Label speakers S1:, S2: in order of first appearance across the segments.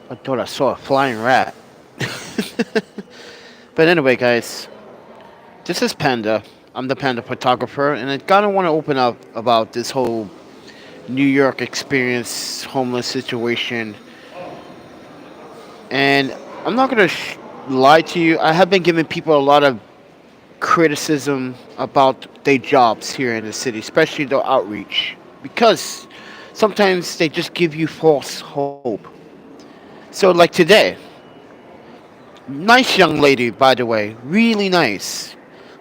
S1: I thought I saw a flying rat. But anyway, guys, this is Panda. I'm the Panda photographer, and I kind of want to open up about this whole New York experience, homeless situation. And I'm not gonna lie to you. I have been giving people a lot of criticism about their jobs here in the city, especially the outreach, because sometimes they just give you false hope. So, like today, nice young lady, by the way, really nice.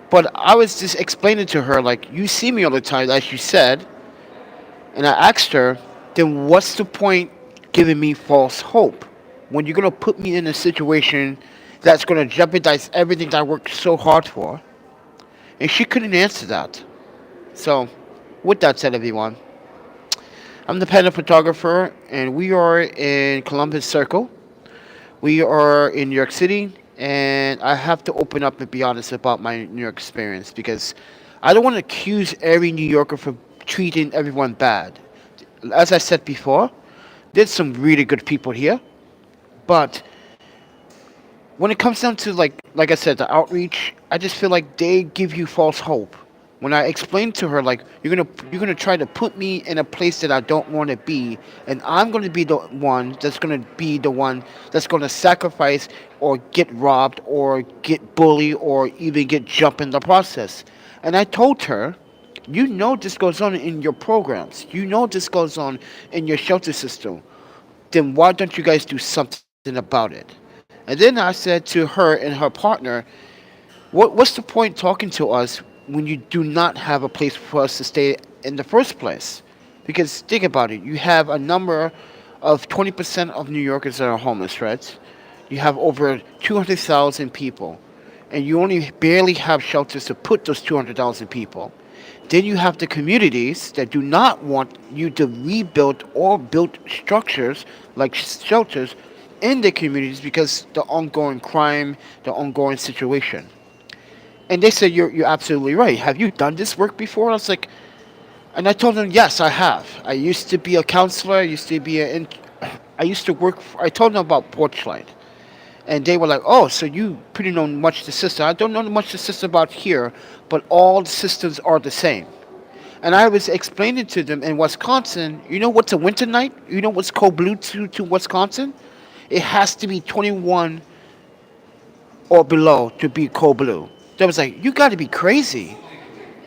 S1: But I was just explaining to her, like, you see me all the time, as you said, and I asked her, then what's the point giving me false hope when you're gonna put me in a situation that's gonna jeopardize everything that I worked so hard for? And she couldn't answer that. So, with that said, everyone, I'm the Panda photographer, and we are in Columbus Circle. We are in New York City, and I have to open up and be honest about my New York experience because I don't want to accuse every New Yorker for treating everyone bad. As I said before, there's some really good people here, but when it comes down to like I said, the outreach, I just feel like they give you false hope. When I explained to her like you're gonna try to put me in a place that I don't want to be, and I'm gonna be the one that's gonna be the one that's gonna sacrifice or get robbed or get bullied or even get jumped in the process. And I told her, you know this goes on in your programs. You know this goes on in your shelter system. Then why don't you guys do something about it? And then I said to her and her partner, what's the point talking to us when you do not have a place for us to stay in the first place? Because think about it, you have a number of 20% of New Yorkers that are homeless, right? You have over 200,000 people, and you only barely have shelters to put those 200,000 people. Then you have the communities that do not want you to rebuild or build structures like shelters in the communities because the ongoing crime, the ongoing situation. And they said, you're absolutely right. Have you done this work before? I was like, and I told them, yes, I have. I used to be a counselor. I used to be I used to work. I told them about Porchlight, and they were like, "Oh, so you pretty know much the system." I don't know much the system about here, but all the systems are the same. And I was explaining to them in Wisconsin. You know what's a winter night? You know what's cold blue to Wisconsin? It has to be 21 or below to be cold blue. They was like, "You got to be crazy."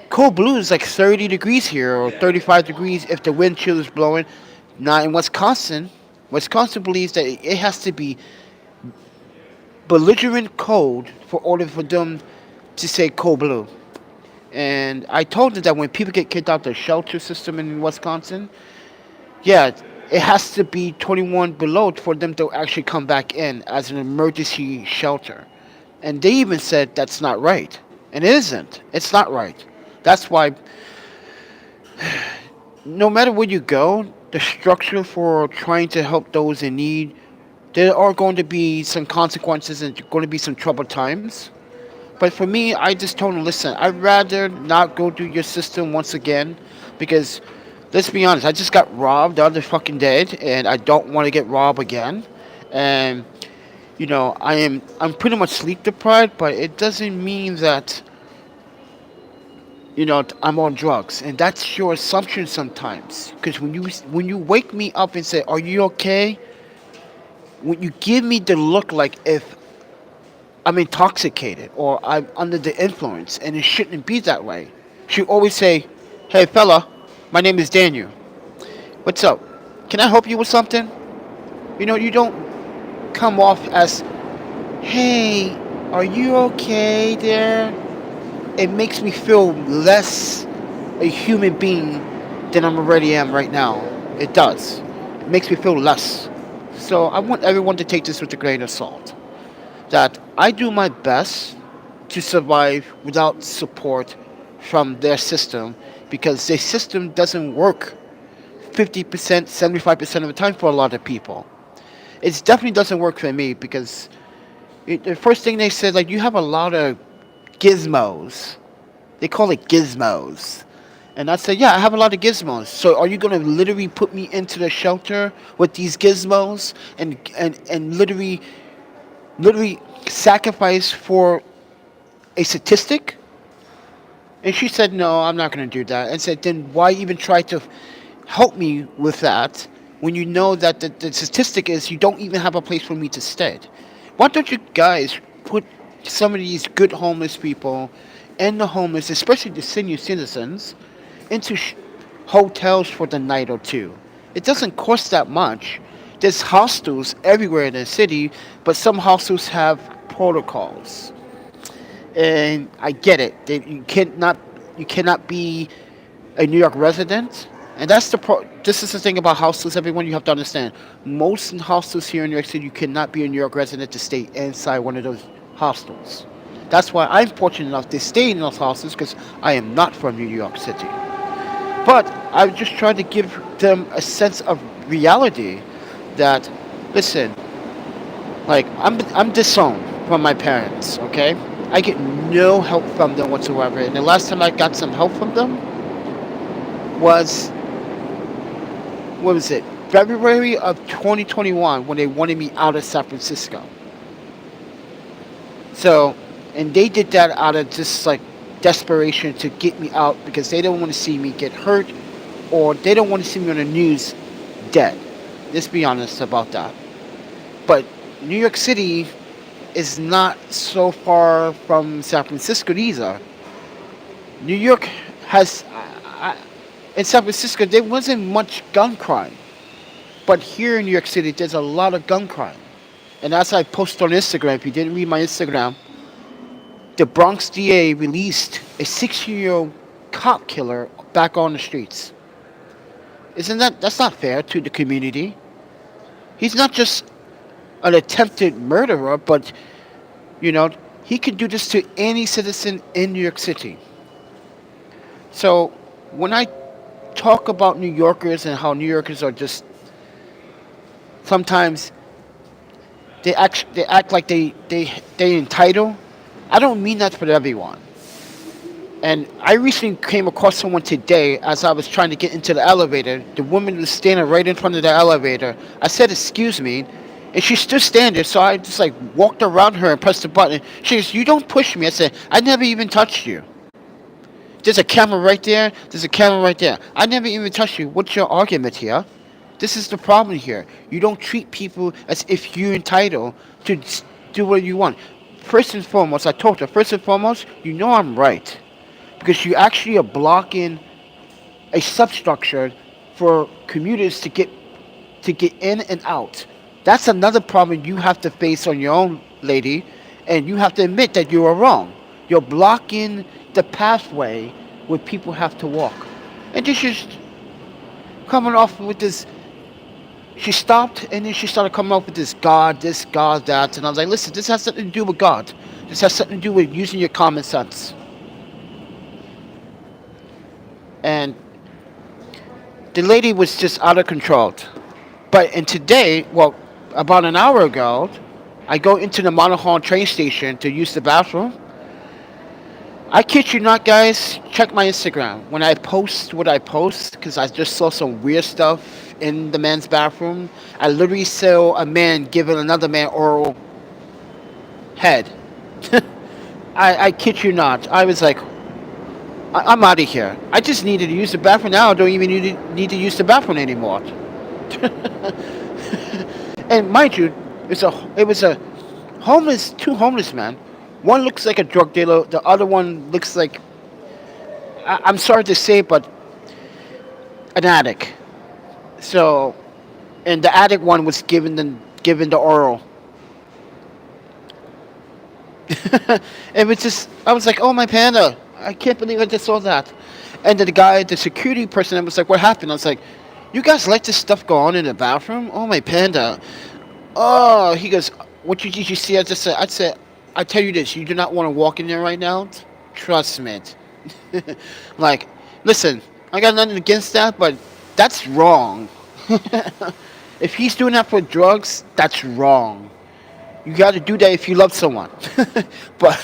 S1: Cold blue is like 30 degrees here or 35 degrees if the wind chill is blowing. Now in Wisconsin, Wisconsin believes that it has to be belligerent cold for order for them to say cold blue. And I told them that when people get kicked out the shelter system in Wisconsin, yeah, it has to be 21 below for them to actually come back in as an emergency shelter. And they even said that's not right. And it isn't. It's not right. That's why no matter where you go, the structure for trying to help those in need, there are going to be some consequences and going to be some troubled times. But for me, I just told them, listen, I'd rather not go through your system once again because let's be honest, I just got robbed the other fucking day and I don't want to get robbed again. And I'm pretty much sleep deprived, but it doesn't mean that I'm on drugs, and that's your assumption sometimes. Because when you wake me up and say, "Are you okay?" When you give me the look like if I'm intoxicated or I'm under the influence, and it shouldn't be that way. She always say, "Hey fella, my name is Daniel. What's up? Can I help you with something?" You don't come off as, "Hey, are you okay there?" It makes me feel less a human being than I already am right now. It does. It makes me feel less. So I want everyone to take this with a grain of salt. That I do my best to survive without support from their system because their system doesn't work 50%, 75% of the time for a lot of people. It definitely doesn't work for me because the first thing they said, like, you have a lot of gizmos. They call it gizmos. And I said, yeah, I have a lot of gizmos. So are you going to literally put me into the shelter with these gizmos and literally sacrifice for a statistic? And she said, no, I'm not going to do that. And said, then why even try to help me with that when you know that the statistic is you don't even have a place for me to stay? Why don't you guys put some of these good homeless people and the homeless, especially the senior citizens, into hotels for the night or two? It doesn't cost that much. There's hostels everywhere in the city, but some hostels have protocols. And I get it. You cannot be a New York resident, and that's this is the thing about hostels. Everyone, you have to understand. Most hostels here in New York City, you cannot be a New York resident to stay inside one of those hostels. That's why I'm fortunate enough to stay in those hostels because I am not from New York City. But I just try to give them a sense of reality that, listen, like I'm disowned from my parents. Okay, I get no help from them whatsoever. And the last time I got some help from them was, what was it? February of 2021 when they wanted me out of San Francisco. So, and they did that out of just like desperation to get me out because they don't want to see me get hurt or they don't want to see me on the news dead. Let's be honest about that. But New York City is not so far from San Francisco either. New York has, in San Francisco, there wasn't much gun crime. But here in New York City, there's a lot of gun crime. And as I posted on Instagram, if you didn't read my Instagram, the Bronx DA released a 16-year-old cop killer back on the streets. That's not fair to the community. He's not just an attempted murderer, but, you know, he could do this to any citizen in New York City. So when I talk about New Yorkers and how New Yorkers are just sometimes they act like they entitled. I don't mean that for everyone. And I recently came across someone today as I was trying to get into the elevator. The woman was standing right in front of the elevator. I said, "Excuse me," and she still standing there. So I just like walked around her and pressed the button. She goes, "You don't push me." I said, "I never even touched you. There's a camera right there. There's a camera right there. I never even touched you. What's your argument here?" This is the problem here. You don't treat people as if you're entitled to do what you want. First and foremost, I told her, first and foremost, you know I'm right. Because you actually are blocking a substructure for commuters to get in and out. That's another problem you have to face on your own, lady. And you have to admit that you are wrong. You're blocking the pathway where people have to walk. And this is coming off with this. She stopped and then she started coming up with this, God, that. And I was like, listen, this has something to do with God. This has something to do with using your common sense. And the lady was just out of control. And today, well, about an hour ago, I go into the Monaghan train station to use the bathroom. I kid you not, guys. Check my Instagram. When I post what I post, because I just saw some weird stuff in the men's bathroom, I literally saw a man giving another man oral head. I kid you not. I was like, I'm out of here. I just needed to use the bathroom now. I don't even need to use the bathroom anymore. And mind you, it was two homeless men. One looks like a drug dealer. The other one looks like, I'm sorry to say, but an addict. So, and the addict one was given the oral. It was just, I was like, oh my panda, I can't believe I just saw that. And the security person was like, what happened? I was like, you guys let this stuff go on in the bathroom? Oh my panda. Oh, he goes, what did you see? I said, I tell you this, you do not want to walk in there right now. Trust me. Like, listen, I got nothing against that, but that's wrong. If he's doing that for drugs, that's wrong. You got to do that if you love someone. But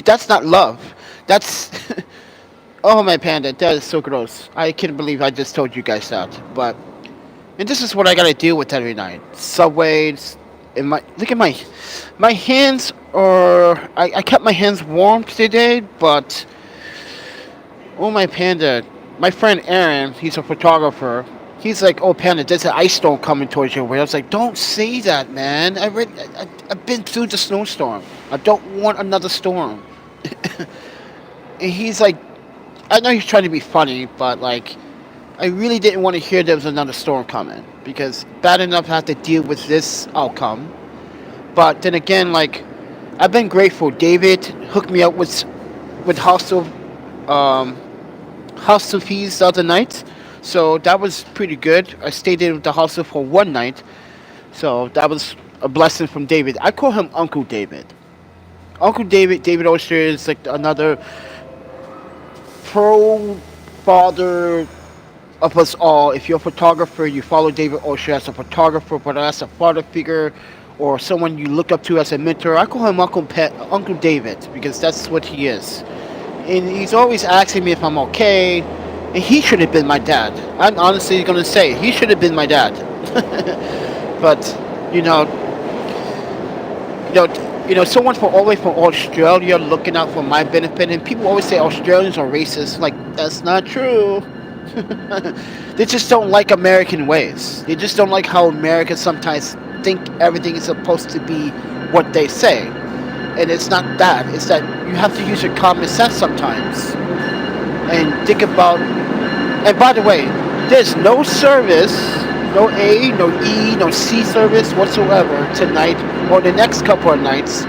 S1: that's not love. That's Oh my panda, that is so gross. I can't believe I just told you guys that. But and this is what I gotta deal with every night. Subways, and my look at my hands are. I kept my hands warm today, but oh my panda, my friend Aaron, he's a photographer. He's like, oh panda, there's an ice storm coming towards your way. I was like, don't say that, man. I've been through the snowstorm. I don't want another storm. And he's like, I know he's trying to be funny, but like, I really didn't want to hear there was another storm coming because bad enough I have to deal with this outcome. But then again, like, I've been grateful. David hooked me up with um, hostel fees the other night, so that was pretty good. I stayed in with the hostel for one night, so that was a blessing from David. I call him Uncle David. Uncle David, David Oster is like another pro father of us all. If you're a photographer, you follow David Osher as a photographer, but as a father figure or someone you look up to as a mentor, I call him Uncle David because that's what he is. And he's always asking me if I'm okay. And he should have been my dad. I'm honestly gonna say he should have been my dad. But you know, someone from all the way from Australia looking out for my benefit, and people always say Australians are racist. Like that's not true. They just don't like American ways. They just don't like how Americans sometimes think everything is supposed to be what they say. And it's not that. It's that you have to use your common sense sometimes. And think about. And by the way, there's no service, no A, no E, no C service whatsoever tonight or the next couple of nights.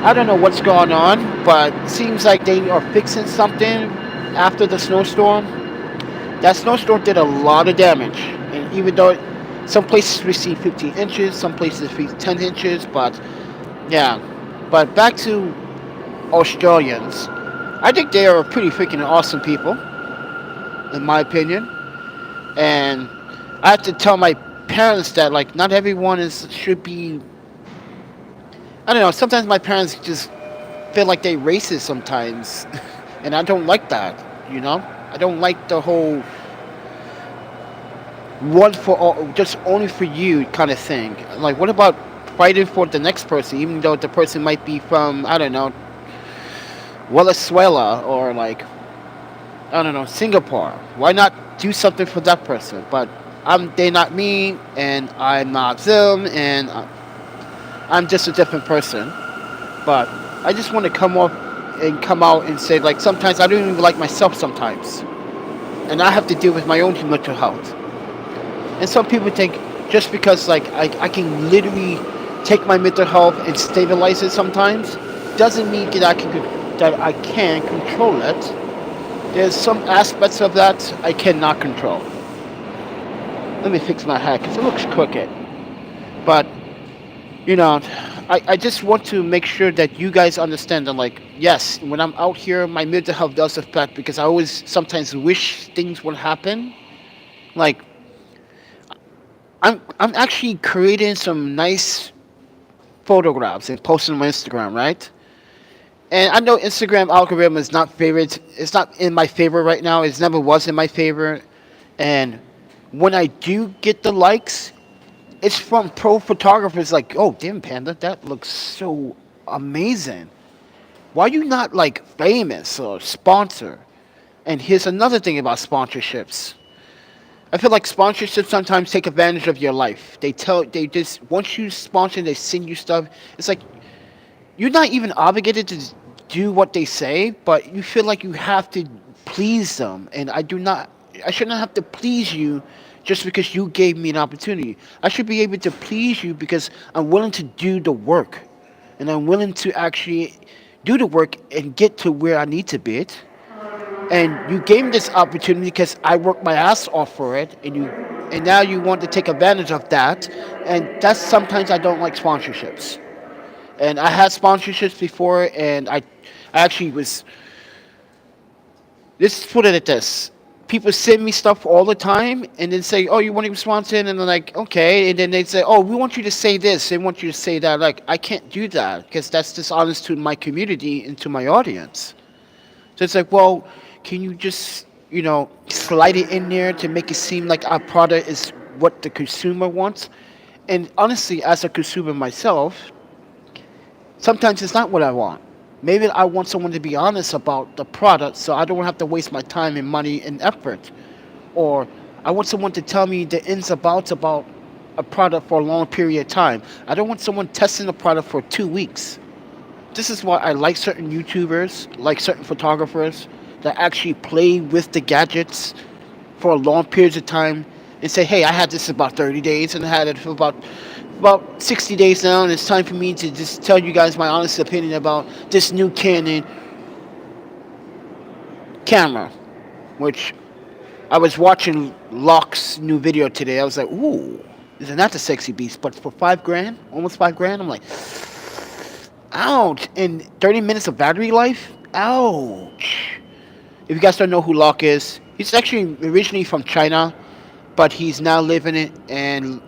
S1: I don't know what's going on, but it seems like they are fixing something after the snowstorm. That snowstorm did a lot of damage, and even though some places received 15 inches, some places received 10 inches, but yeah. But back to Australians, I think they are pretty freaking awesome people, in my opinion. And I have to tell my parents that like not everyone is should be. I don't know. Sometimes my parents just feel like they racist sometimes, and I don't like that. You know, I don't like the whole one for all, just only for you kind of thing. Like, what about fighting for the next person, even though the person might be from I don't know, Venezuela or like I don't know, Singapore. Why not do something for that person? But they're not me, and I'm not them, and I'm just a different person. But I just want to come out and say like sometimes I don't even like myself sometimes, and I have to deal with my own mental health. And some people think just because like I can literally take my mental health and stabilize it sometimes doesn't mean that I can control it. There's some aspects of that I cannot control. Let me fix my hat because it looks crooked. But you know, I just want to make sure that you guys understand that like yes, when I'm out here my mental health does affect because I always sometimes wish things would happen. Like I'm actually creating some nice photographs and posting on my Instagram, right? And I know Instagram algorithm is not favorite. It's not in my favor right now. It never was in my favor. And when I do get the likes, it's from pro photographers like, oh damn panda, that looks so amazing. Why are you not like famous or sponsor? And here's another thing about sponsorships. I feel like sponsorships sometimes take advantage of your life. They just once you sponsor, they send you stuff. It's like you're not even obligated to do what they say, but you feel like you have to please them. And I should not have to please you just because you gave me an opportunity. I should be able to please you because I'm willing to do the work. And I'm willing to actually do the work and get to where I need to be. And you gave me this opportunity because I worked my ass off for it, and now you want to take advantage of that, and that's sometimes I don't like sponsorships. And I had sponsorships before, and I actually was. Let's put it at this: people send me stuff all the time, and then say, "Oh, you want to be sponsored?" And I'm like, "Okay," and then they say, "Oh, we want you to say this, they want you to say that." Like, I can't do that because that's dishonest to my community and to my audience. So it's like, well, Can you just, slide it in there to make it seem like our product is what the consumer wants? And honestly, as a consumer myself, sometimes it's not what I want. Maybe I want someone to be honest about the product so I don't have to waste my time and money and effort. Or I want someone to tell me the ins and outs about a product for a long period of time. I don't want someone testing the product for 2 weeks. This is why I like certain YouTubers, like certain photographers that actually play with the gadgets for long periods of time and say, hey, I had this about 30 days and I had it for about 60 days now, and it's time for me to just tell you guys my honest opinion about this new Canon camera, which I was watching Locke's new video today. I was like, ooh, isn't that the sexy beast? But for 5 grand, almost 5 grand, I'm like, ouch. And 30 minutes of battery life? Ouch. If you guys don't know who Locke is, he's actually originally from China, but he's now living in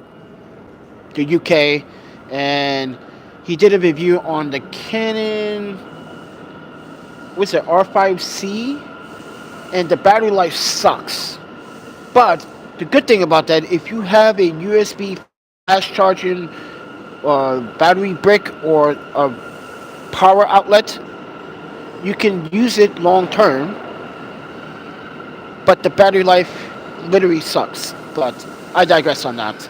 S1: the UK, and he did a review on the Canon, what's it, R5C, and the battery life sucks. But the good thing about that, if you have a USB fast charging battery brick or a power outlet, you can use it long term, but the battery life literally sucks. But I digress on that.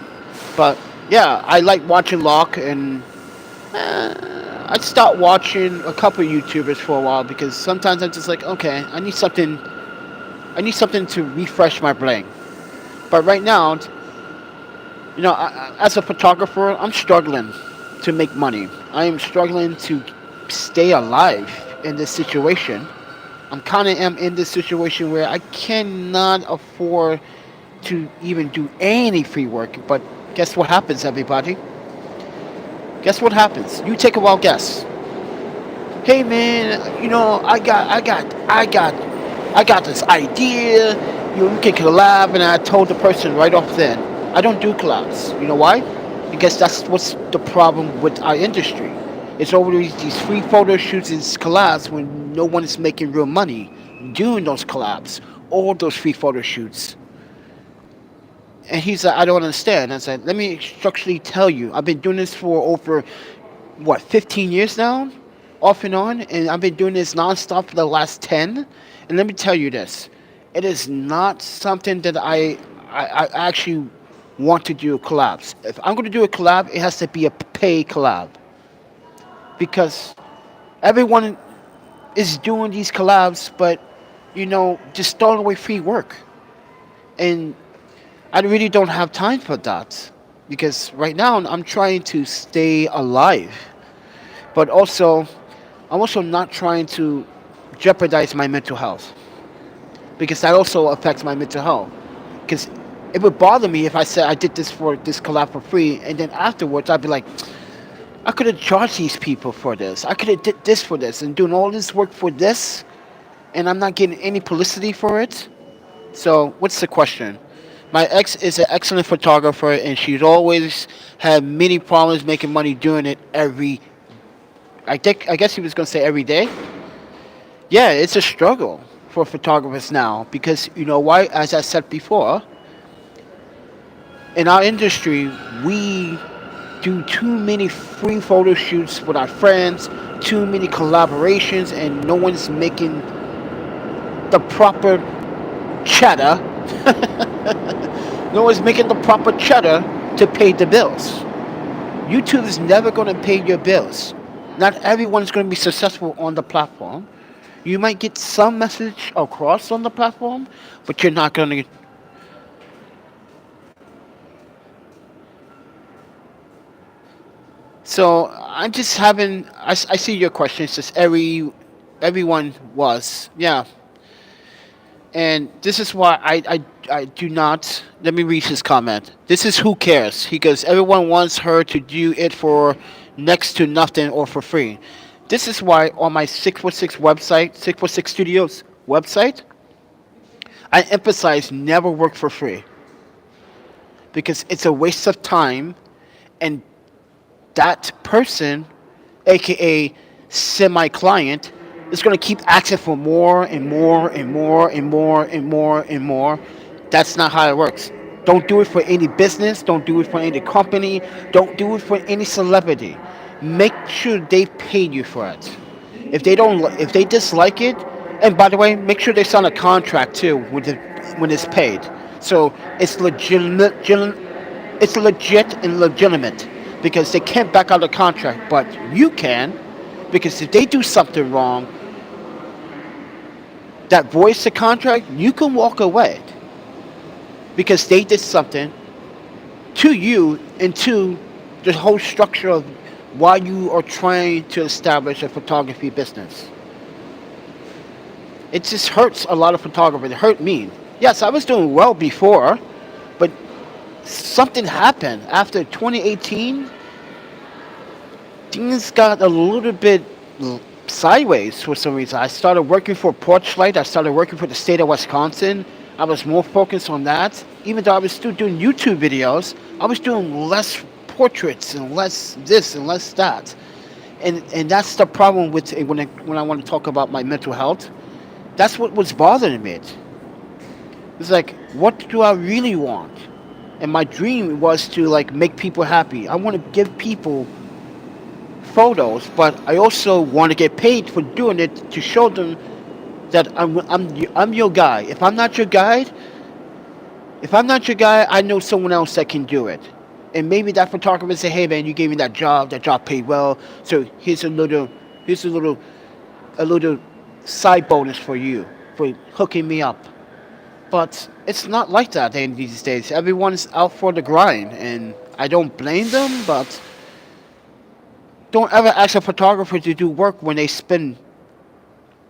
S1: But yeah, I like watching Locke, and I stopped watching a couple of YouTubers for a while because sometimes I'm just like, okay, I need something to refresh my brain. But right now, as a photographer, I'm struggling to make money. I am struggling to stay alive in this situation. I'm kind of am in this situation where I cannot afford to even do any free work. But guess what happens, everybody? Guess what happens? You take a wild guess. Hey man, I got this idea. We can collab, and I told the person right off then, I don't do collabs. You know why? Because that's what's the problem with our industry. It's always these free photo shoots and collabs when no one is making real money doing those collabs or those free photo shoots. And he's like, I don't understand. I said, let me structurally tell you. I've been doing this for over, 15 years now, off and on. And I've been doing this nonstop for the last 10. And let me tell you this. It is not something that I actually want to do collabs. If I'm going to do a collab, it has to be a pay collab. Because everyone is doing these collabs, but, just throwing away free work. And I really don't have time for that because right now I'm trying to stay alive, but also I'm also not trying to jeopardize my mental health because that also affects my mental health. Because it would bother me if I said I did this for this collab for free, and then afterwards I'd be like, I could have charged these people for this. I could have did this for this and doing all this work for this, and I'm not getting any publicity for it. So what's the question? My ex is an excellent photographer, and she's always had many problems making money doing it every. I guess he was gonna say every day. Yeah, it's a struggle for photographers now because you know why? As I said before, in our industry, we do too many free photo shoots with our friends, too many collaborations, and no one's making the proper cheddar. No one's making the proper cheddar to pay the bills. YouTube is never going to pay your bills. Not everyone's going to be successful on the platform. You might get some message across on the platform, but you're not going to. So I'm just having. I see your question. It's just everyone was. Yeah. And this is why I do not. Let me read his comment. This is who cares. He goes, everyone wants her to do it for next to nothing or for free. This is why on my 646 website, 646 Studios website, I emphasize never work for free. Because it's a waste of time, and that person, aka semi client, it's going to keep asking for more and more and more and more and more and more. That's not how it works. Don't do it for any business. Don't do it for any company. Don't do it for any celebrity. Make sure they paid you for it. If they dislike it, and by the way, make sure they sign a contract too when it's paid. So it's it's legit and legitimate because they can't back out of the contract, but you can, because if they do something wrong that voids the contract, you can walk away because they did something to you and to the whole structure of why you are trying to establish a photography business. It just hurts a lot of photographers. It hurt me. Yes, I was doing well before, but something happened after 2018. Things got a little bit sideways for some reason. I started working for Porchlight. I started working for the state of Wisconsin. I was more focused on that. Even though I was still doing YouTube videos, I was doing less portraits and less this and less that. And that's the problem with when I want to talk about my mental health. That's what was bothering me. It's like, what do I really want? And my dream was to like make people happy. I want to give people photos, but I also want to get paid for doing it to show them that I'm your guy. If I'm not your guy, I know someone else that can do it. And maybe that photographer say, "Hey man, you gave me that job paid well. So here's a little side bonus for you for hooking me up." But it's not like that in these days. Everyone's out for the grind, and I don't blame them. But don't ever ask a photographer to do work when they spend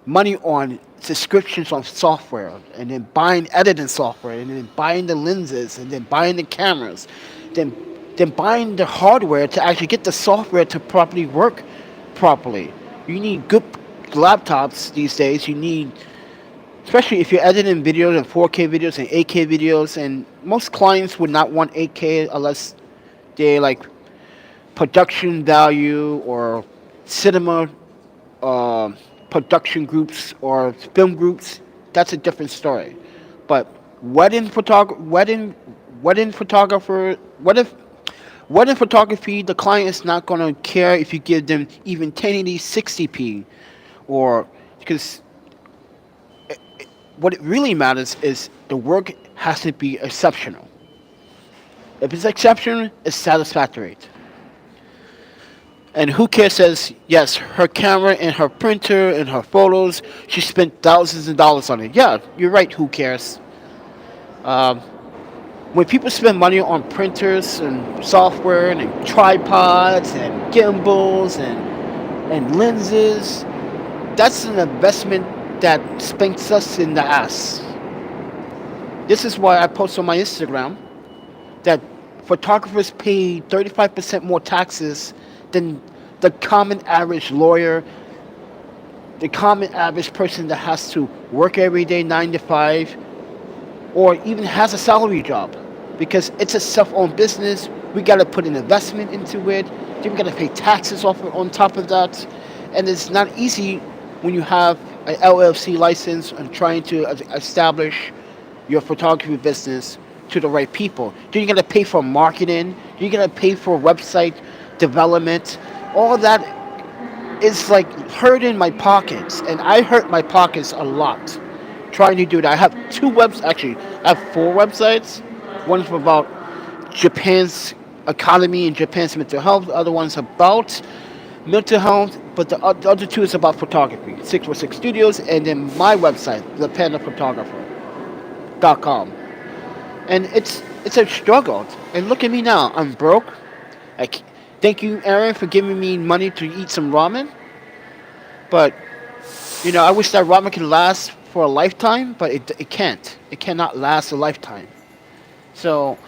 S1: money on subscriptions on software, and then buying editing software, and then buying the lenses, and then buying the cameras, then buying the hardware to actually get the software to properly work properly. You need good laptops these days. You need, especially if you're editing videos and 4K videos and 8K videos, and most clients would not want 8K unless they like production value or cinema uh, production groups or film groups. That's a different story. But wedding photographer, wedding photography, the client is not gonna care if you give them even 1080 60p, or because what it really matters is the work has to be exceptional. If it's exceptional, it's satisfactory. And who cares says, yes, her camera and her printer and her photos, she spent thousands of dollars on it. Yeah, you're right, who cares? Um, when people spend money on printers and software and tripods and gimbals and lenses, that's an investment that spanks us in the ass. This is why I post on my Instagram that photographers pay 35% more taxes than the common average lawyer, the common average person that has to work every day 9 to 5, or even has a salary job. Because it's a self-owned business, we got to put an investment into it, then we got to pay taxes off on top of that. And it's not easy when you have an LLC license and trying to establish your photography business to the right people. Then you got to pay for marketing, you got to pay for website development. All that is like hurting my pockets, and I hurt my pockets a lot trying to do that. I have actually, I have 4 websites. One's about Japan's economy and Japan's mental health. The other one's about mental health, but the other 2 is about photography. 646 Studios, and then my website, ThePandaPhotographer.com. And it's a struggle. And look at me now. I'm broke. Thank you, Aaron, for giving me money to eat some ramen. But I wish that ramen could last for a lifetime, but it can't. It cannot last a lifetime. So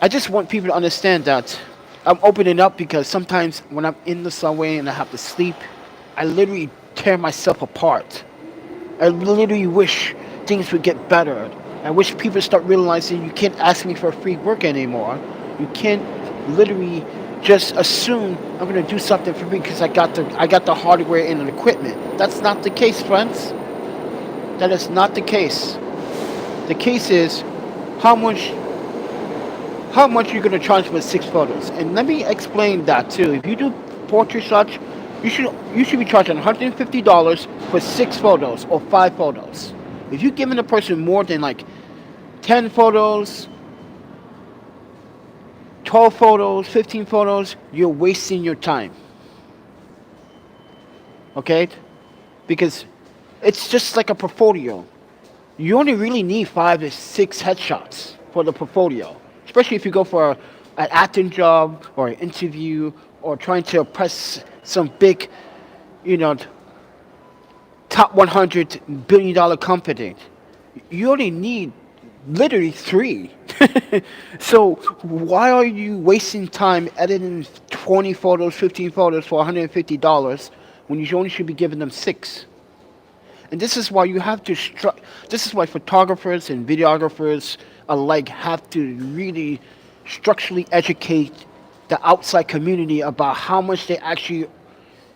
S1: I just want people to understand that I'm opening up because sometimes when I'm in the subway and I have to sleep, I literally tear myself apart. I literally wish things would get better. I wish people start realizing you can't ask me for free work anymore. You can't literally just assume I'm gonna do something for me because I got the hardware and the equipment. That's not the case, friends. That is not the case. The case is how much how much you're gonna charge for 6 photos. And let me explain that too. If you do portrait shots, you should be charging $150 for 6 photos or 5 photos. If you're giving a person more than like 10 photos, 12 photos, 15 photos, you're wasting your time. Okay? Because it's just like a portfolio. You only really need 5 to 6 headshots for the portfolio, especially if you go for an acting job or an interview or trying to impress some big, you know, top $100 billion company. You only need literally 3. So why are you wasting time editing 20 photos, 15 photos for $150 when you only should be giving them 6? And this is why you have to this is why photographers and videographers alike have to really structurally educate the outside community about how much they actually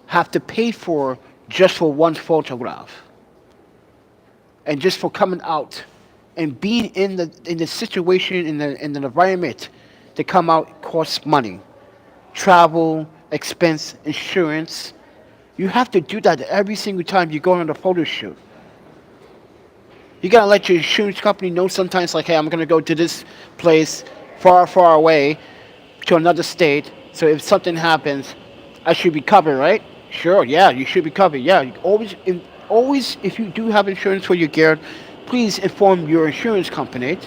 S1: have to pay for just for one photograph and just for coming out and being in the situation in the environment to come out costs money, travel, expense, insurance. You have to do that every single time you go on a photo shoot. You gotta let your insurance company know sometimes, like, hey, I'm gonna go to this place far, far away to another state. So if something happens, I should be covered, right? Sure, yeah, you should be covered. Yeah, you always, if you do have insurance for your gear, please inform your insurance company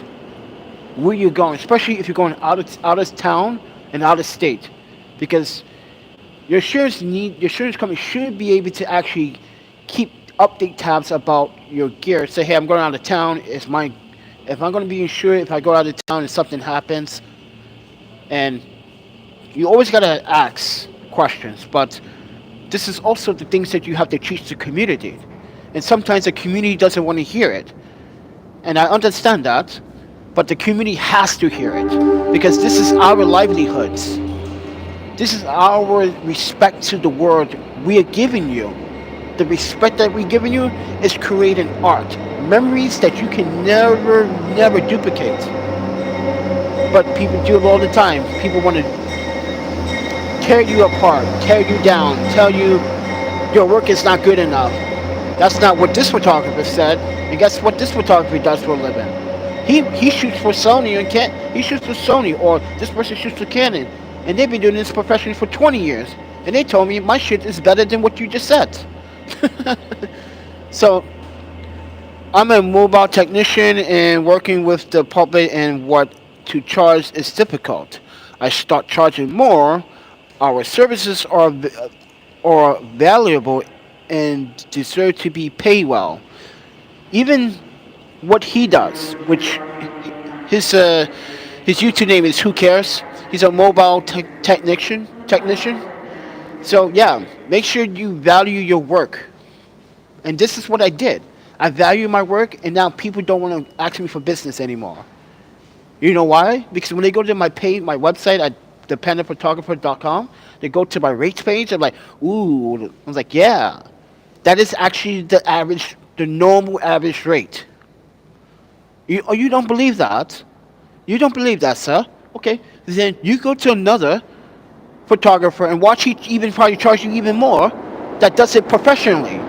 S1: where you're going, especially if you're going out of town and out of state, because your insurance company should be able to actually keep update tabs about your gear. Say, hey, I'm going out of town. If I'm going to be insured if I go out of town and something happens, and you always gotta ask questions. But this is also the things that you have to teach the community, and sometimes the community doesn't want to hear it, and I understand that, but the community has to hear it because this is our livelihoods. This is our respect to the world we are giving you. The respect that we're giving you is creating art, memories that you can never, never duplicate. But people do it all the time. People want to tear you apart, tear you down, tell you your work is not good enough. That's not what this photographer said. And guess what this photographer does for a living? He shoots for Sony and he shoots for Sony, or this person shoots for Canon, and they've been doing this professionally for 20 years. And they told me my shit is better than what you just said. So I'm a mobile technician, and working with the public and what to charge is difficult. I start charging more. Our services are valuable and deserve to be paid well. Even what he does, which his YouTube name is Who Cares. He's a mobile technician. So yeah, make sure you value your work. And this is what I did. I value my work, and now people don't want to ask me for business anymore. You know why? Because when they go to my website at ThePandaPhotographer.com, they go to my rates page. I'm like, ooh. I was like, yeah, that is actually the normal average rate. You don't believe that? You don't believe that, sir? Okay, then you go to another photographer and watch he even probably charge you even more. That does it professionally.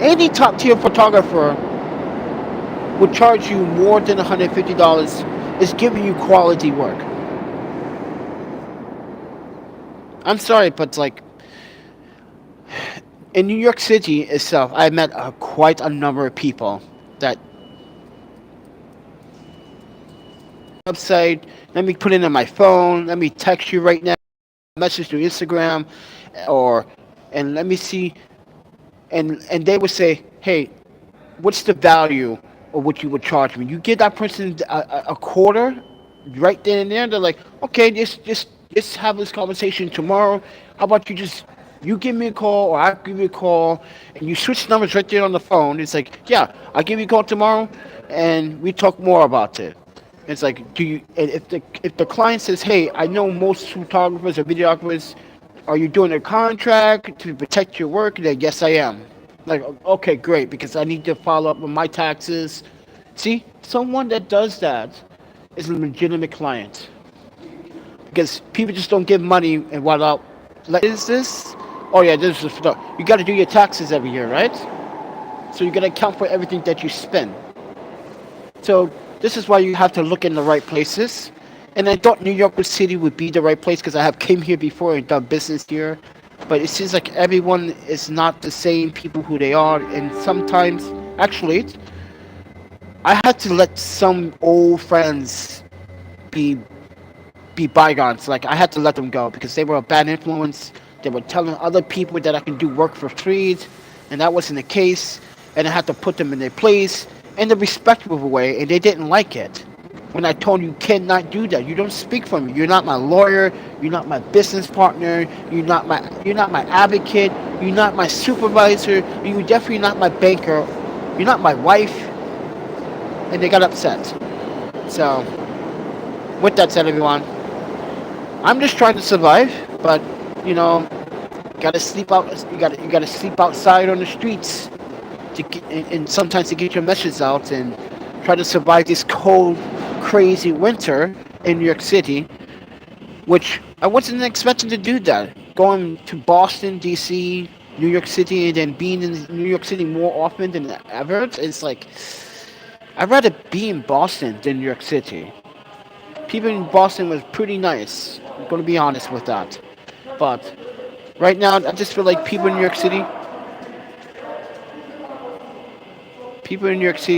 S1: Any top tier photographer would charge you more than $150. Is giving you quality work. I'm sorry, but like in New York City itself, I met quite a number of people that website. Let me put it in my phone. Let me text you right now. Message through Instagram, or and let me see. And they would say, hey, what's the value of what you would charge me? You give that person a quarter right then and there. They're like, okay, just have this conversation tomorrow. How about you give me a call, or I give you a call, and you switch numbers right there on the phone. It's like, yeah, I'll give you a call tomorrow, and we talk more about it. It's like, do you? And if the client says, "Hey, I know most photographers or videographers, are you doing a contract to protect your work?" Then yes, I am. Like, okay, great, because I need to follow up with my taxes. See, someone that does that is a legitimate client, because people just don't give money and what out. Like, is this? Oh yeah, this is you got to do your taxes every year, right? So you got to account for everything that you spend. So this is why you have to look in the right places. And I thought New York City would be the right place because I have came here before and done business here. But it seems like everyone is not the same people who they are. And sometimes, actually, I had to let some old friends be be bygones. Like, I had to let them go because they were a bad influence. They were telling other people that I can do work for free, and that wasn't the case. And I had to put them in their place in a respectful way, and they didn't like it. When I told them, you cannot do that. You don't speak for me. You're not my lawyer. You're not my business partner. You're not my advocate. You're not my supervisor. You're definitely not my banker. You're not my wife. And they got upset. So, with that said, everyone, I'm just trying to survive, but you know, gotta sleep out. You gotta sleep outside on the streets to get, and sometimes to get your message out and try to survive this cold, crazy winter in New York City, which I wasn't expecting to do that. Going to Boston, D.C., New York City, and then being in New York City more often than ever, it's like I'd rather be in Boston than New York City. People in Boston was pretty nice. I'm gonna be honest with that. But right now, I just feel like people in New York City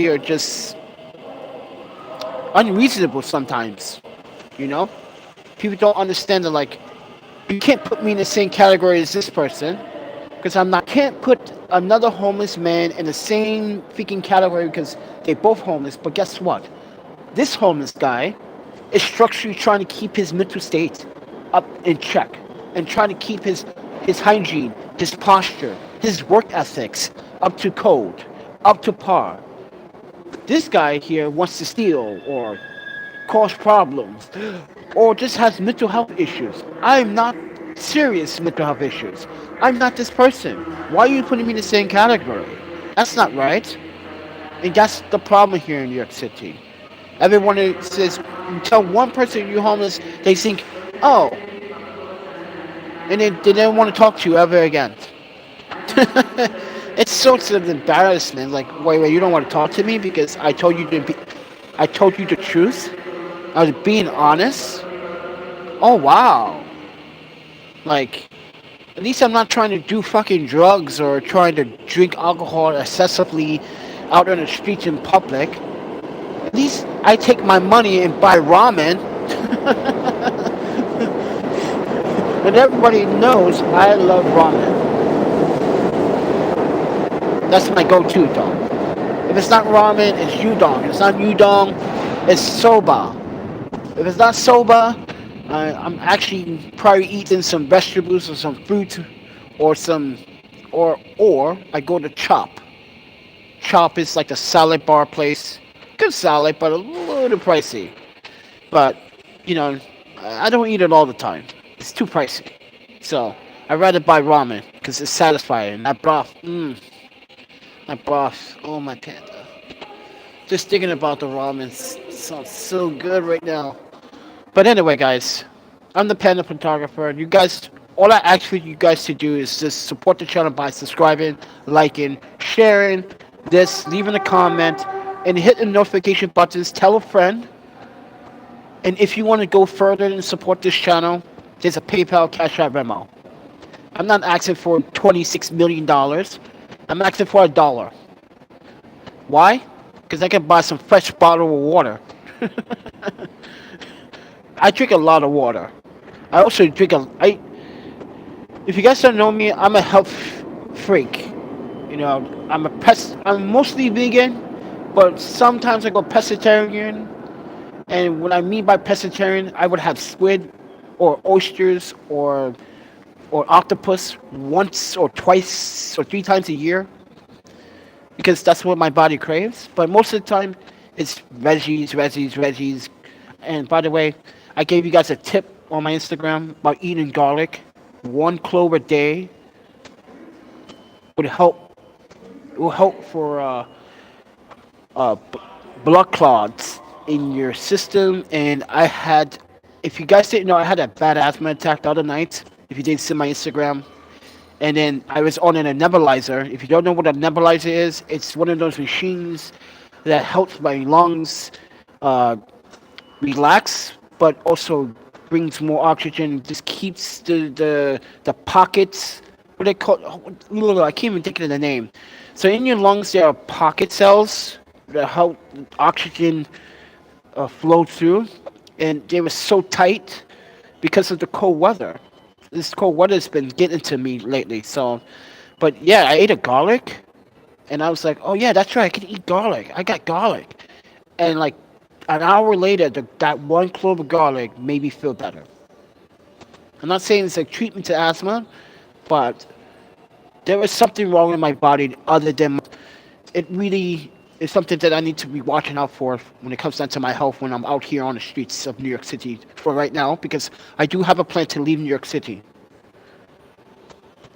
S1: are just unreasonable sometimes. You know, people don't understand that, like, you can't put me in the same category as this person because I'm not. Can't put another homeless man in the same freaking category because they're both homeless. But guess what? This homeless guy is structurally trying to keep his mental state up in check and trying to keep his hygiene, his posture, his work ethics up to code, up to par. This guy here wants to steal or cause problems or just has mental health issues. I'm not serious mental health issues. I'm not this person. Why are you putting me in the same category? That's not right. And that's the problem here in New York City. Everyone says, you tell one person you're homeless, they think, oh, and they don't want to talk to you ever again. It's sort of embarrassment. Like, wait, you don't want to talk to me because I told you the truth. I was being honest. Oh wow. Like, at least I'm not trying to do fucking drugs or trying to drink alcohol excessively out on the streets in public. At least I take my money and buy ramen. And everybody knows I love ramen. That's my go-to though. If it's not ramen, it's udon. If it's not udon, it's soba. If it's not soba, I'm actually probably eating some vegetables or some fruit, or or I go to Chop. Chop is like a salad bar place. Good salad, but a little pricey. But you know, I don't eat it all the time. It's too pricey. So I'd rather buy ramen because it's satisfying. That broth. Oh my panda. Just thinking about the ramen sounds so good right now. But anyway, guys, I'm the Panda Photographer. You guys, all I ask for you guys to do is just support the channel by subscribing, liking, sharing this, leaving a comment, and hit the notification buttons. Tell a friend. And if you want to go further and support this channel, there's a PayPal, Cash App, Venmo. I'm not asking for $26 million. I'm asking for $1. Why? Because I can buy some fresh bottle of water. I drink a lot of water. I also drink a. If you guys don't know me, I'm a health freak. You know, I'm mostly vegan, but sometimes I go pescatarian. And what I mean by pescatarian, I would have squid, or oysters, or octopus once or twice or three times a year, because that's what my body craves. But most of the time, it's veggies, And by the way, I gave you guys a tip on my Instagram about eating garlic. One clove a day would help. Will help for uh, b- blood clots in your system. And I had, if you guys didn't know, I had a bad asthma attack the other night. If you didn't see my Instagram, and then I was on a nebulizer. If you don't know what a nebulizer is, it's one of those machines that helps my lungs uh, relax, but also brings more oxygen. Just keeps the pockets. What they call? I can't even think of the name. So in your lungs there are pocket cells that help oxygen flow through, and they were so tight because of the cold weather. This cold weather's been getting to me lately. So, but yeah, I ate a garlic, and I was like, oh yeah, that's right, I can eat garlic. I got garlic, and like an hour later, that one clove of garlic made me feel better. I'm not saying it's a treatment to asthma, but there was something wrong in my body other than it really is something that I need to be watching out for when it comes down to my health when I'm out here on the streets of New York City for right now, because I do have a plan to leave New York City.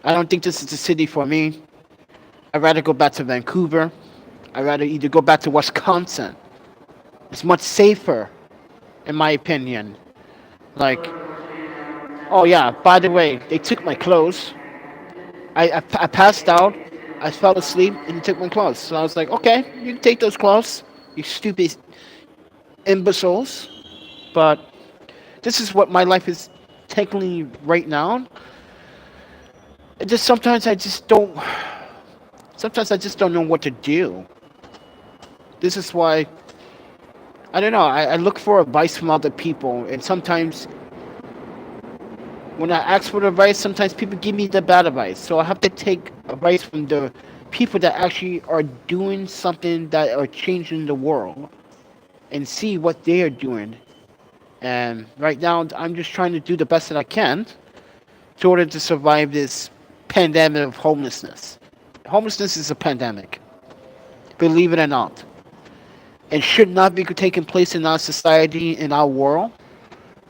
S1: I don't think this is the city for me. I'd rather go back to Vancouver. I'd rather either go back to Wisconsin. It's much safer, in my opinion. Like, oh yeah, by the way, they took my clothes. I passed out. I fell asleep and they took my clothes. So I was like, okay, you can take those clothes, you stupid imbeciles. But this is what my life is technically right now. It just sometimes I just don't. Sometimes I just don't know what to do. This is why I don't know. I look for advice from other people, and sometimes when I ask for advice, sometimes people give me the bad advice. So I have to take advice from the people that actually are doing something that are changing the world and see what they are doing. And right now, I'm just trying to do the best that I can in order to survive this pandemic of homelessness. Homelessness is a pandemic, believe it or not. It should not be taking place in our society, in our world,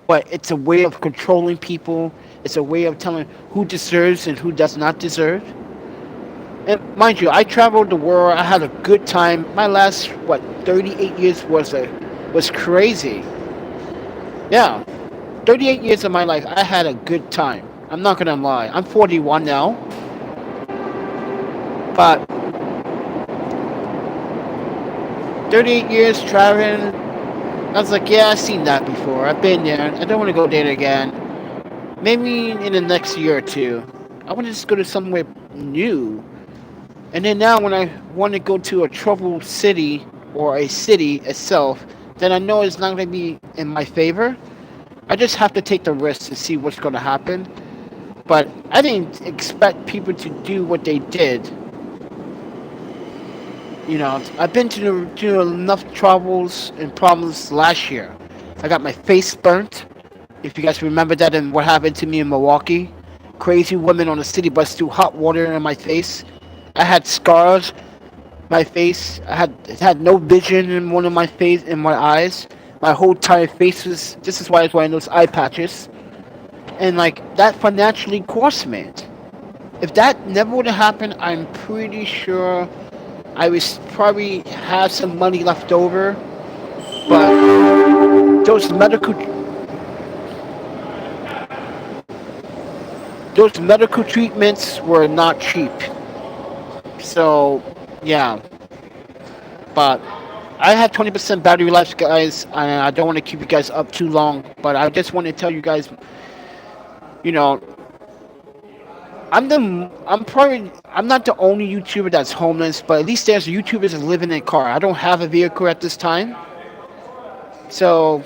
S1: but it's a way of controlling people. It's a way of telling who deserves and who does not deserve. And mind you, I traveled the world. I had a good time. My last 38 years was crazy. Yeah, 38 years of my life, I had a good time. I'm not gonna lie. I'm 41 now, but 38 years traveling. I was like, yeah, I've seen that before. I've been there. I don't want to go there again. Maybe in the next year or two. I want to just go to somewhere new. And then now, when I want to go to a troubled city or a city itself, then I know it's not going to be in my favor. I just have to take the risk to see what's going to happen. But I didn't expect people to do what they did. You know, I've been to enough troubles and problems last year. I got my face burnt. If you guys remember that and what happened to me in Milwaukee. Crazy woman on a city bus threw hot water in my face. I had scars. My face. I had no vision in one of my face in my eyes. My whole entire face was. This is why I was wearing those eye patches. And like that financially cost me. If that never would have happened, I'm pretty sure I would probably have some money left over. But those medical treatments were not cheap. So yeah, but I have 20% battery life, guys, and I don't want to keep you guys up too long. But I just want to tell you guys, you know, I'm not the only YouTuber that's homeless, but at least there's YouTubers that live in a car. I don't have a vehicle at this time, so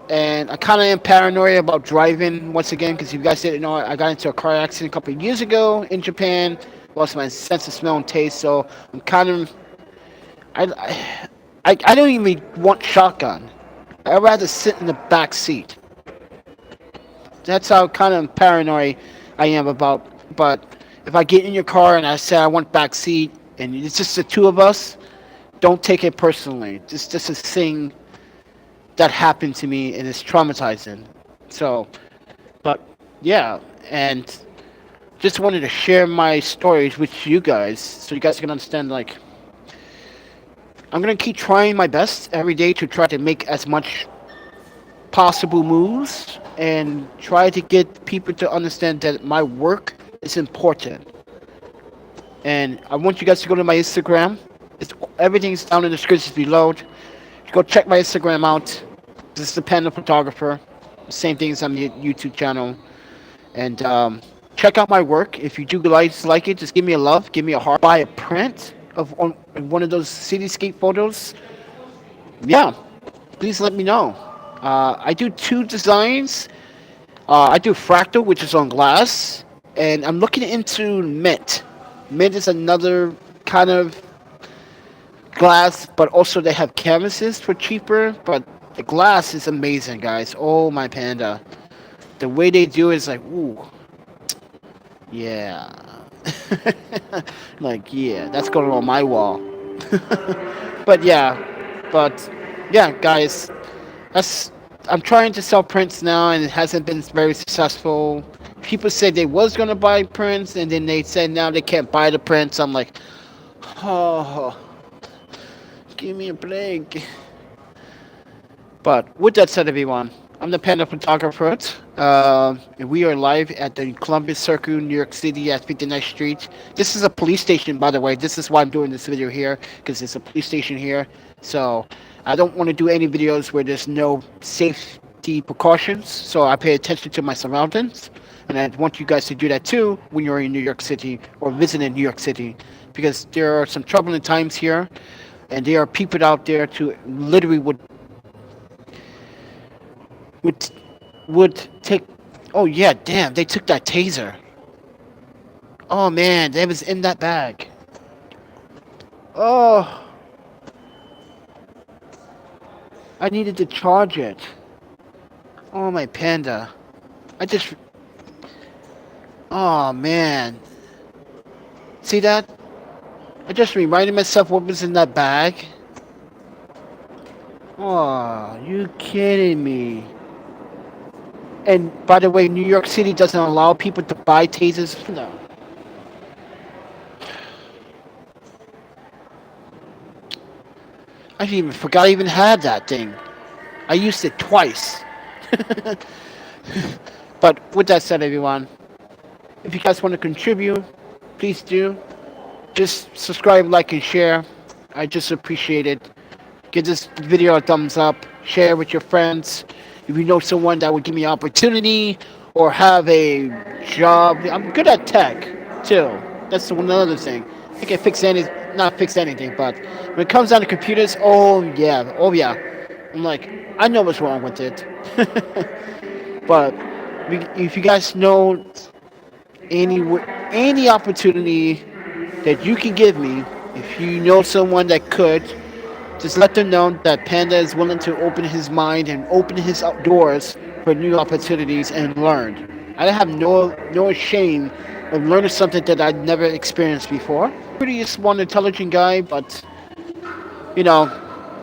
S1: and I kind of am paranoid about driving once again because if you guys didn't know, I got into a car accident a couple of years ago in Japan, lost my sense of smell and taste, so I'm kind of I, I don't even want shotgun. I'd rather sit in the back seat. That's how kind of paranoid I am about. But if I get in your car and I say I want back seat and it's just the two of us, don't take it personally. Just a thing. that happened to me, and it's traumatizing. So, but yeah, and just wanted to share my stories with you guys so you guys can understand. Like, I'm gonna keep trying my best every day to try to make as much possible moves and try to get people to understand that my work is important. And I want you guys to go to my Instagram. It's, everything's down in the description below. Go check my Instagram out. This is the Panda Photographer. Same thing as on the YouTube channel. And check out my work. If you do like it, just give me a love, give me a heart. Buy a print of one of those cityscape photos. Yeah, please let me know. I do two designs. I do fractal, which is on glass, and I'm looking into mint. Mint is another kind of glass, but also they have canvases for cheaper. But the glass is amazing, guys. Oh my panda, the way they do it is like, ooh, yeah, like yeah, that's going on my wall. But yeah, but yeah, guys, that's I'm trying to sell prints now, and it hasn't been very successful. People said they was gonna buy prints, and then they said now they can't buy the prints. I'm like, oh, give me a break. But with that said, everyone, I'm the Panda Photographer. And we are live at the Columbus Circle, New York City, at 59th Street. This is a police station, by the way. This is why I'm doing this video here, because it's a police station here. So I don't want to do any videos where there's no safety precautions. So I pay attention to my surroundings, and I want you guys to do that too when you're in New York City or visiting New York City, because there are some troubling times here, and there are people out there to literally would would take. Oh yeah, damn! They took that taser. Oh man, that was in that bag. Oh, I needed to charge it. Oh my panda. I just. Oh man. See that? I just reminded myself what was in that bag. Oh, you kidding me? And by the way, New York City doesn't allow people to buy tasers. No. I even forgot I even had that thing. I used it twice. But with that said, everyone, if you guys want to contribute, please do. Just subscribe, like, and share. I just appreciate it. Give this video a thumbs up. Share with your friends. If you know someone that would give me an opportunity or have a job, I'm good at tech too. That's another thing. I can fix not fix anything, but when it comes down to computers, oh yeah. I'm like, I know what's wrong with it. But if you guys know any any opportunity that you can give me, if you know someone that could, just let them know that Panda is willing to open his mind and open his doors for new opportunities and learn. I have no shame of learning something that I'd never experienced before. Pretty smart, intelligent guy, but you know,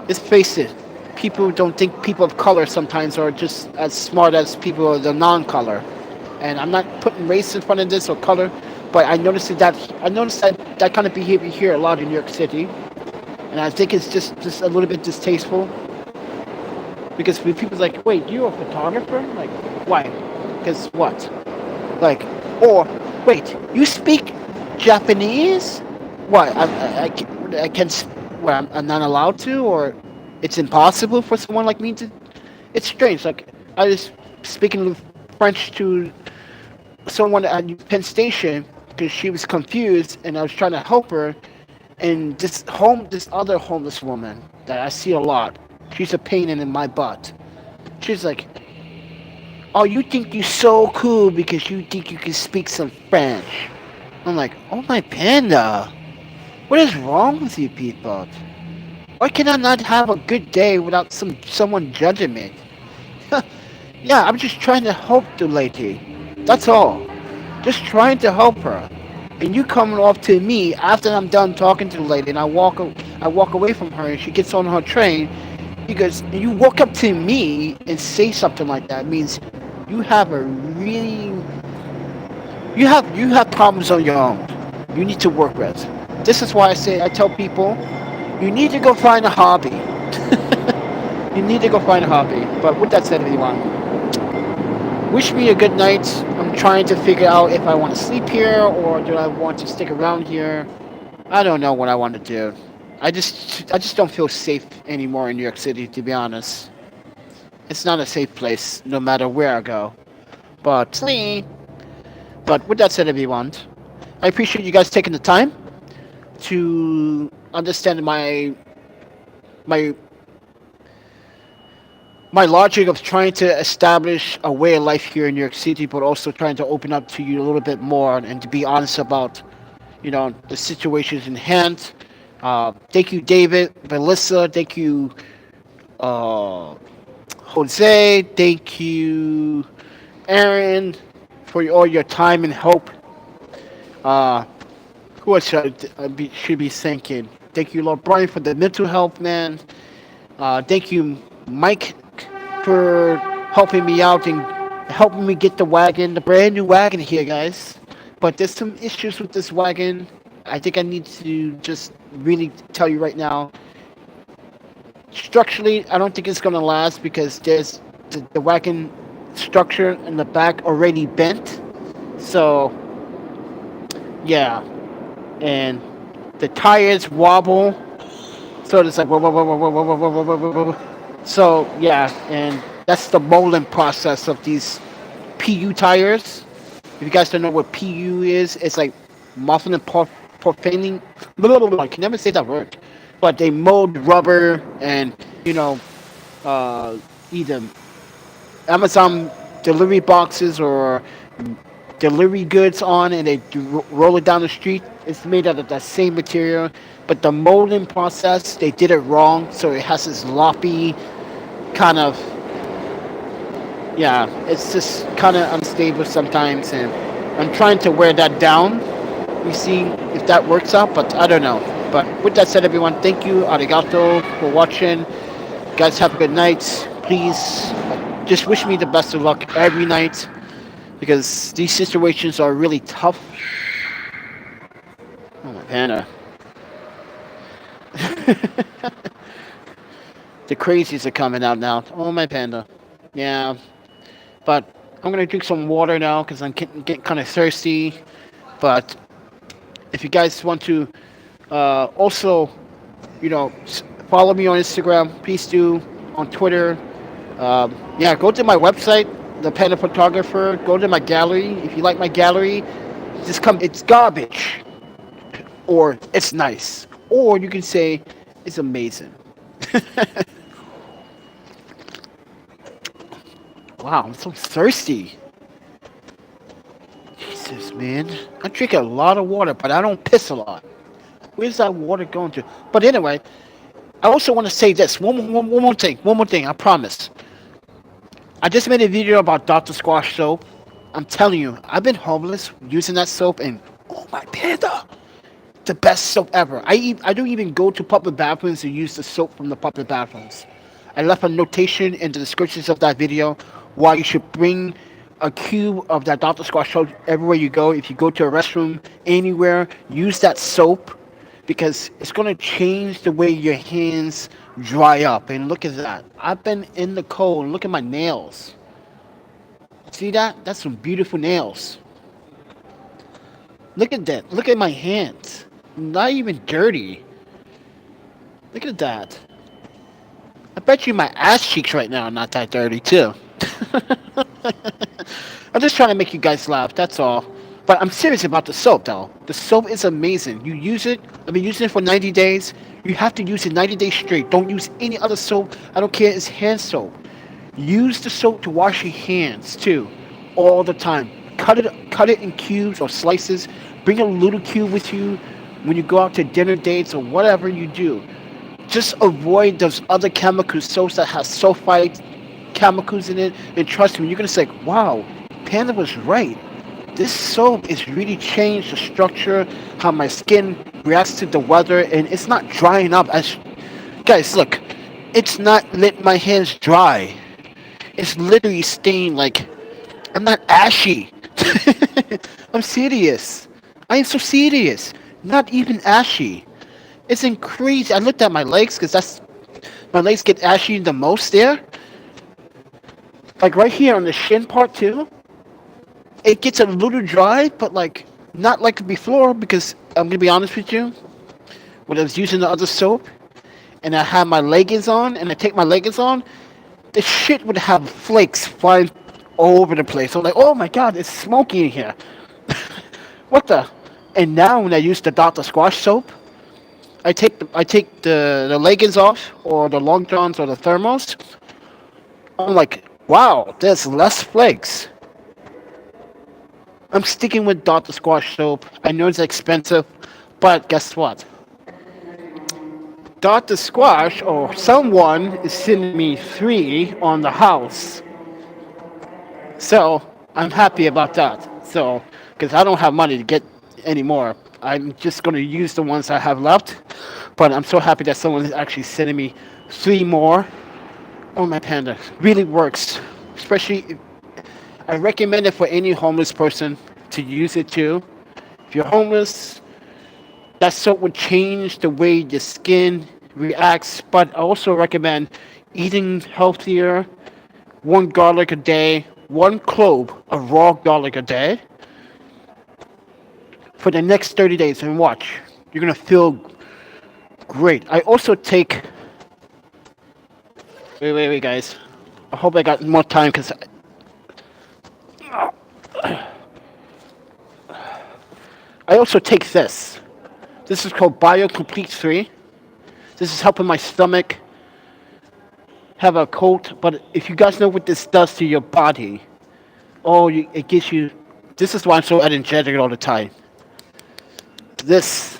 S1: let's face it, people don't think people of color sometimes are just as smart as people of the non-color. And I'm not putting race in front of this or color, but I noticed that kind of behavior here a lot in New York City, and I think it's just a little bit distasteful. Because people's like, wait, you're a photographer? Like, why? Because what? Like, or wait, you speak Japanese? What? I can't. Well, I'm not allowed to, or it's impossible for someone like me to. It's strange. Like, I was speaking French to someone at Penn Station because she was confused, and I was trying to help her. And this other homeless woman that I see a lot, she's a pain in my butt. She's like, "Oh, you think you're so cool because you think you can speak some French?" I'm like, "Oh my panda, what is wrong with you people? Why can I not have a good day without someone judging me?" Yeah, I'm just trying to help the lady. That's all. Just trying to help her. And you coming off to me after I'm done talking to the lady, and I walk away from her, and she gets on her train, Because you walk up to me and say something like that means you have a really you have problems on your own. You need to work with. This is why I tell people you need to go find a hobby. You need to go find a hobby. But with that said, everyone, wish me a good night. I'm trying to figure out if I want to sleep here or do I want to stick around here. I don't know what I want to do. I just don't feel safe anymore in New York City, to be honest. It's not a safe place, no matter where I go. But with that said, everyone, I appreciate you guys taking the time to understand my my logic of trying to establish a way of life here in New York City, but also trying to open up to you a little bit more and to be honest about, the situations in hand. Thank you, David, Melissa. Thank you, uh, Jose. Thank you, Aaron, for all your time and help. Uh, who else should be thanking? Thank you, Lord Brian, for the mental health, man. Thank you, Mike, for helping me out and helping me get the wagon, the brand new wagon here, guys. But there's some issues with this wagon. I think I need to just really tell you right now. Structurally, I don't think it's gonna last because there's the wagon structure in the back already bent. So yeah, and the tires wobble. So it's like whoa, whoa, whoa, whoa, whoa, whoa, whoa, whoa, whoa, whoa, whoa. So yeah, and that's the molding process of these PU tires. If you guys don't know what PU is, it's like muffin and profaning. Blah, blah, blah, I can never say that word. But they mold rubber and you know uh, either Amazon delivery boxes or delivery goods on, and they roll it down the street. It's made out of that same material, but the molding process they did it wrong, so it has this loppy kind of yeah. It's just kind of unstable sometimes, and I'm trying to wear that down. We see if that works out, but I don't know. But with that said, everyone, thank you, arigato, for watching. You guys have a good night. Please, just wish me the best of luck every night because these situations are really tough. Oh my panda. The crazies are coming out now. Oh my panda. Yeah, but I'm gonna drink some water now because I'm getting kind of thirsty. But if you guys want to also, follow me on Instagram, please do. On Twitter, yeah, go to my website, The Panda Photographer. Go to my gallery. If you like my gallery, just come. It's garbage, or it's nice, or you can say it's amazing. Wow, I'm so thirsty. Jesus, man. I drink a lot of water, but I don't piss a lot. Where's that water going to? But anyway, I also want to say this. One more thing. One more thing. I promise. I just made a video about Dr. Squash soap. I'm telling you, I've been homeless using that soap, and oh my panda, the best soap ever. I don't even go to public bathrooms to use the soap from the public bathrooms. I left a notation in the descriptions of that video why you should bring a cube of that Dr. Squash soap everywhere you go. If you go to a restroom, anywhere, use that soap because it's going to change the way your hands dry up. And look at that. I've been in the cold. Look at my nails. See that? That's some beautiful nails. Look at that. Look at my hands. Not even dirty. Look at that. I bet you my ass cheeks right now are not that dirty too. I'm just trying to make you guys laugh, that's all. But I'm serious about the soap though. The soap is amazing. You use it, I've been using it for 90 days. You have to use it 90 days straight. Don't use any other soap. I don't care, it's hand soap. Use the soap to wash your hands too, all the time. Cut it in cubes or slices. Bring a little cube with you when you go out to dinner dates or whatever you do. Just avoid those other chemical soaps that have sulfite chemicals in it. And trust me, you're gonna say, "Wow, Panda was right. This soap is really changed the structure, how my skin reacts to the weather, and it's not drying up." As guys, look, It's not let my hands dry. It's literally stained like I'm not ashy. I'm serious. I am so serious. Not even ashy. It's crazy. I looked at my legs because that's my legs get ashy the most there. Like right here on the shin part too. It gets a little dry, but like not like before because I'm gonna be honest with you. When I was using the other soap and I had my leggings on and I take my leggings on, the shit would have flakes flying all over the place. I'm like, oh my god, it's smoky in here. What the? And now when I use the Dr. Squash soap, I take the leggings off or the long johns or the thermals. I'm like, wow, there's less flakes. I'm sticking with Dr. Squash soap. I know it's expensive, but guess what? Dr. Squash or someone is sending me free on the house. So I'm happy about that. So, because I don't have money to get any more, I'm just going to use the ones I have left. But I'm so happy that someone is actually sending me 3 more. Oh, my panda really works. Especially, I recommend it for any homeless person to use it too. If you're homeless, that soap would change the way your skin reacts. But I also recommend eating healthier, 1 garlic a day, 1 clove of raw garlic a day for the next 30 days and watch. You're going to feel great. I also take. Wait, guys. I hope I got more time because I also take this. This is called Bio Complete 3. This is helping my stomach have a coat. But if you guys know what this does to your body, it gives you. This is why I'm so energetic all the time. This.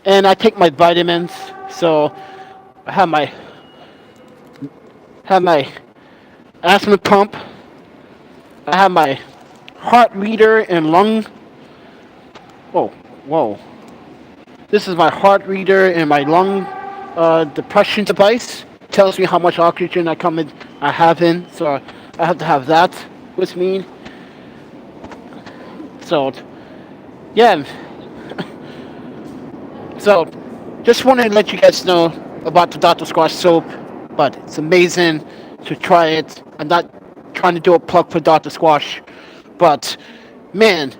S1: And I take my vitamins. So I have my asthma pump. I have my heart reader and lung. Whoa. This is my heart reader and my lung depression device. Tells me how much oxygen I have in. So I have to have that with me. So yeah. So just want to let you guys know about the Dr. Squash soap. But it's amazing to try it. I'm not trying to do a plug for Dr. Squash, but man,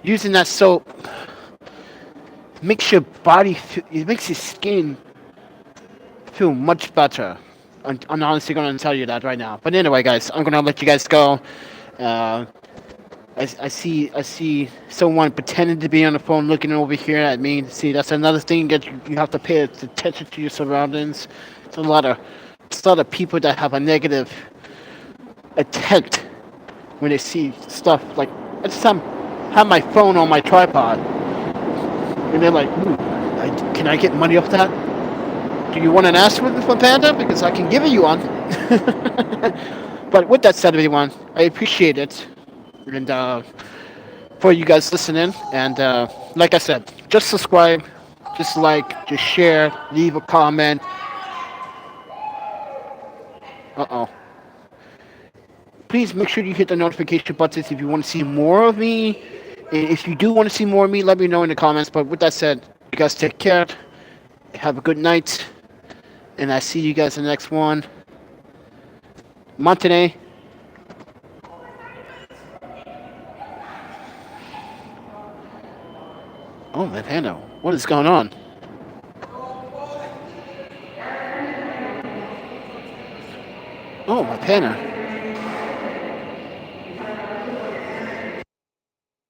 S1: using that soap makes your it makes your skin feel much better. I'm honestly going to tell you that right now. But anyway, guys, I'm going to let you guys go. I see someone pretending to be on the phone looking over here at me. See, that's another thing that you have to pay attention to your surroundings. It's a lot of people that have a negative intent when they see stuff like I just have my phone on my tripod, and they're like, "Ooh, can I get money off that? Do you want an ask from Panda? Because I can give you one." But with that said, everyone, I appreciate it, and for you guys listening. And like I said, just subscribe, just like, just share, leave a comment. Please make sure you hit the notification buttons if you want to see more of me. And if you do want to see more of me, let me know in the comments. But with that said, you guys take care. Have a good night. And I see you guys in the next one. Montenay. Oh, my panda. What is going on? Oh, my panda.